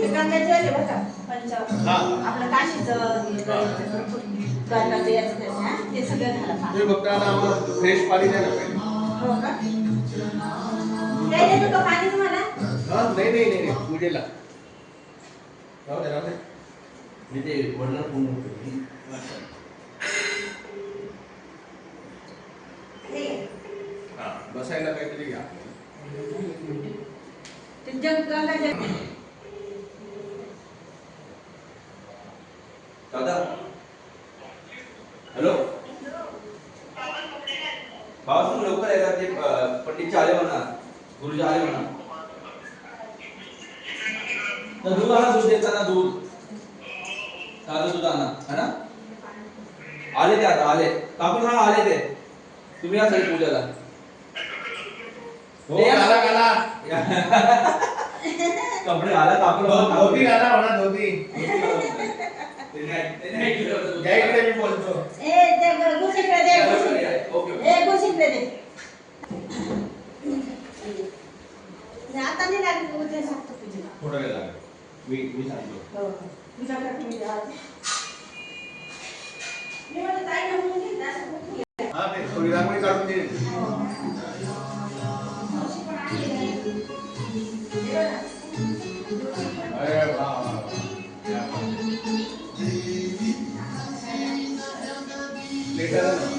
कांद्याचे आले बघा पंचावन्न आपलं काशीचं गाठाचं याचं त्याचं हा ते सगळं घाला पाणी फक्त आम्हाला फ्रेश पाणी द्या ना पहिले हो का काय देतो का पाणी तुम्हाला नाही पूजेला राहू दे मी ते वडला पूर्ण होतो बसायला काहीतरी घ्या ते जग गंगाजल दादा हॅलो बाबा तुम्ही लवकर येतात ते पंडितचे आले म्हणा गुरुजी आले म्हणा तर दूध आणा दूध देताना दूध ताजं दूध आणा है ना आले ते आता आले काकू हा आले ते तुम्ही या सगळी पूजेला हो गाला गाला कपडे घाला काकू धोती घाला म्हणा धोती जय इकडे मी बोलतो ए ते गुसिंगला दे ए गुसिंगला दे आता नाही लागत उद्या सांगतो तुझे थोडा वेळ लागेल मी सांगतो हो तुझ्याकडे तुम्ही द्या मी म्हणतो ताई ना म्हणून घे असं हा ते थोडी रांगोळी काढून दे अरे वाह लेटर